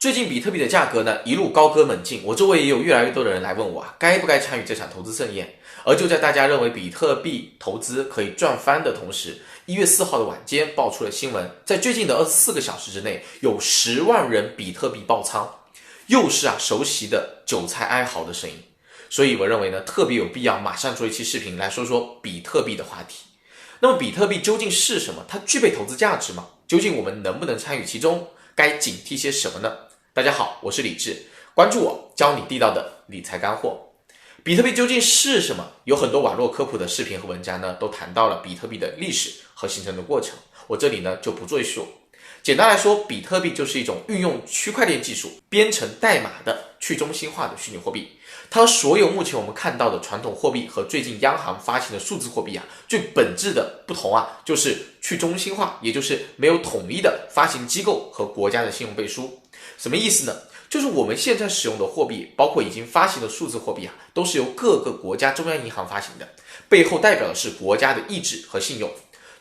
最近比特币的价格呢一路高歌猛进，我周围也有越来越多的人来问我该不该参与这场投资盛宴。而就在大家认为比特币投资可以赚翻的同时，1月4号的晚间爆出了新闻，在最近的24个小时之内，有10万人比特币爆仓，又是熟悉的韭菜哀嚎的声音。所以我认为呢，特别有必要马上做一期视频来说说比特币的话题。那么比特币究竟是什么？它具备投资价值吗？究竟我们能不能参与其中？该警惕些什么呢？大家好，我是李志，关注我，教你地道的理财干货。比特币究竟是什么？有很多网络科普的视频和文章呢，都谈到了比特币的历史和形成的过程，我这里呢就不赘述。简单来说，比特币就是一种运用区块链技术编程代码的去中心化的虚拟货币。它和所有目前我们看到的传统货币和最近央行发行的数字货币最本质的不同就是去中心化，也就是没有统一的发行机构和国家的信用背书。什么意思呢？就是我们现在使用的货币，包括已经发行的数字货币都是由各个国家中央银行发行的，背后代表的是国家的意志和信用。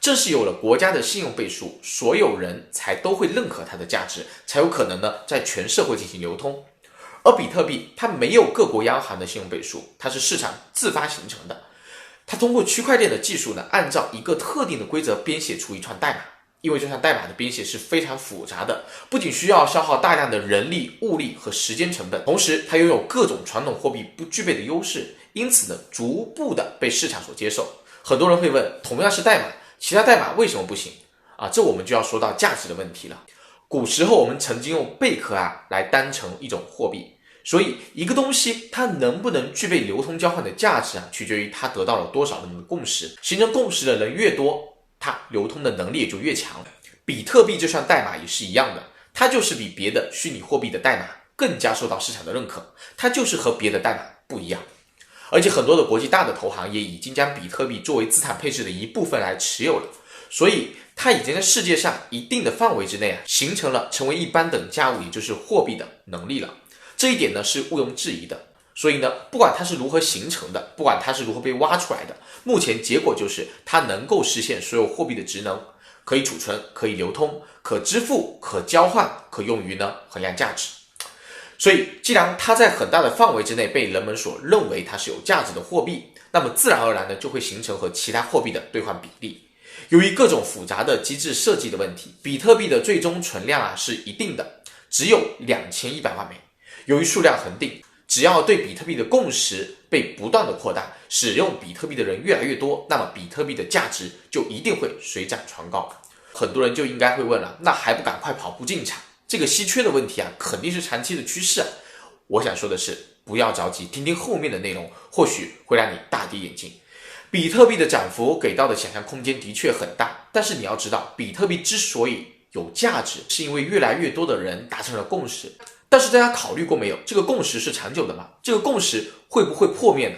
正是有了国家的信用背书，所有人才都会认可它的价值，才有可能呢在全社会进行流通。而比特币它没有各国央行的信用背书，它是市场自发形成的。它通过区块链的技术呢，按照一个特定的规则编写出一串代码。因为这串代码的编写是非常复杂的，不仅需要消耗大量的人力、物力和时间成本，同时它拥有各种传统货币不具备的优势，因此呢，逐步的被市场所接受。很多人会问，同样是代码，其他代码为什么不行？这我们就要说到价值的问题了。古时候我们曾经用贝壳来当成一种货币，所以一个东西它能不能具备流通交换的价值取决于它得到了多少人的共识，形成共识的人越多，它流通的能力也就越强。比特币这串代码也是一样的，它就是比别的虚拟货币的代码更加受到市场的认可，它就是和别的代码不一样。而且很多的国际大的投行也已经将比特币作为资产配置的一部分来持有了，所以它已经在世界上一定的范围之内形成了成为一般等价物，也就是货币的能力了。这一点呢是毋庸置疑的。所以呢，不管它是如何形成的，不管它是如何被挖出来的，目前结果就是它能够实现所有货币的职能，可以储存，可以流通，可支付，可交换，可用于衡量价值。所以既然它在很大的范围之内被人们所认为它是有价值的货币，那么自然而然就会形成和其他货币的兑换比例。由于各种复杂的机制设计的问题，比特币的最终存量是一定的，只有2100万枚。由于数量恒定，只要对比特币的共识被不断的扩大，使用比特币的人越来越多，那么比特币的价值就一定会水涨船高。很多人就应该会问了，那还不赶快跑步进场？这个稀缺的问题肯定是长期的趋势。我想说的是，不要着急，听听后面的内容，或许会让你大跌眼镜。比特币的涨幅给到的想象空间的确很大，但是你要知道，比特币之所以有价值，是因为越来越多的人达成了共识。但是大家考虑过没有，这个共识是长久的吗？这个共识会不会破灭呢？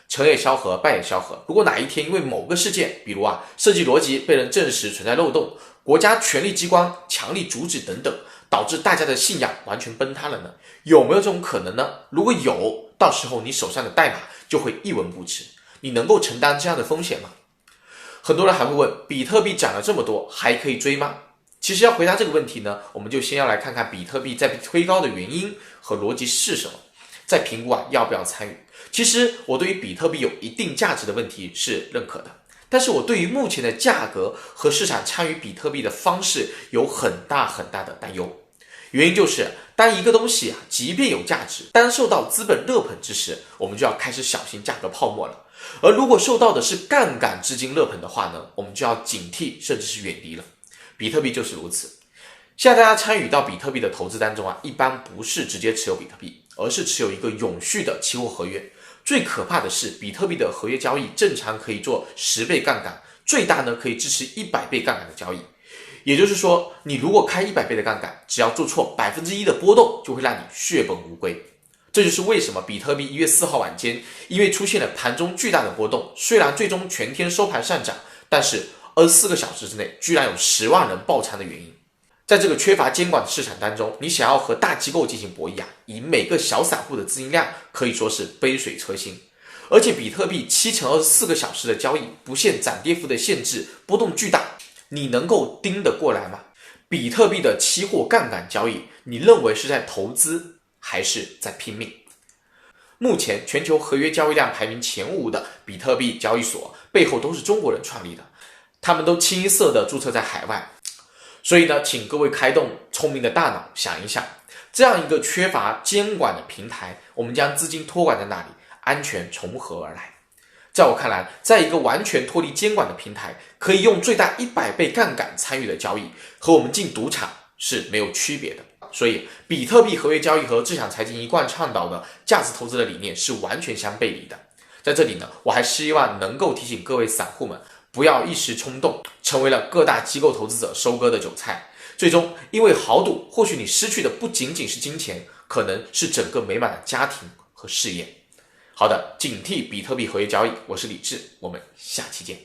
成也萧何，败也萧何。如果哪一天因为某个事件，比如设计逻辑被人证实存在漏洞，国家权力机关强力阻止等等，导致大家的信仰完全崩塌了呢？有没有这种可能呢？如果有，到时候你手上的代码就会一文不值，你能够承担这样的风险吗？很多人还会问，比特币涨了这么多，还可以追吗？其实要回答这个问题呢，我们就先要来看看比特币在推高的原因和逻辑是什么，再评估要不要参与。其实我对于比特币有一定价值的问题是认可的，但是我对于目前的价格和市场参与比特币的方式有很大很大的担忧。原因就是当一个东西即便有价值，当受到资本热捧之时，我们就要开始小心价格泡沫了。而如果受到的是杠杆资金热捧的话呢，我们就要警惕甚至是远离了。比特币就是如此。现在大家参与到比特币的投资当中一般不是直接持有比特币，而是持有一个永续的期货合约。最可怕的是，比特币的合约交易正常可以做10倍杠杆，最大呢可以支持100倍杠杆的交易。也就是说，你如果开100倍的杠杆，只要做错1%的波动，就会让你血本无归。这就是为什么比特币1月4号晚间因为出现了盘中巨大的波动，虽然最终全天收盘上涨，但是24个小时之内居然有10万人爆仓的原因。在这个缺乏监管的市场当中，你想要和大机构进行博弈以每个小散户的资金量可以说是杯水车薪。而且比特币7乘24个小时的交易，不限涨跌幅的限制，波动巨大，你能够盯得过来吗？比特币的期货杠杆交易，你认为是在投资还是在拼命？目前全球合约交易量排名前5的比特币交易所背后都是中国人创立的，他们都清一色的注册在海外。所以呢，请各位开动聪明的大脑想一想，这样一个缺乏监管的平台，我们将资金托管在那里，安全从何而来？在我看来，在一个完全脱离监管的平台，可以用最大100倍杠杆参与的交易，和我们进赌场是没有区别的。所以，比特币合约交易和智享财经一贯倡导的价值投资的理念是完全相背离的。在这里呢，我还希望能够提醒各位散户们，不要一时冲动，成为了各大机构投资者收割的韭菜。最终，因为豪赌，或许你失去的不仅仅是金钱，可能是整个美满的家庭和事业。好的，警惕比特币合约交易，我是李志，我们下期见。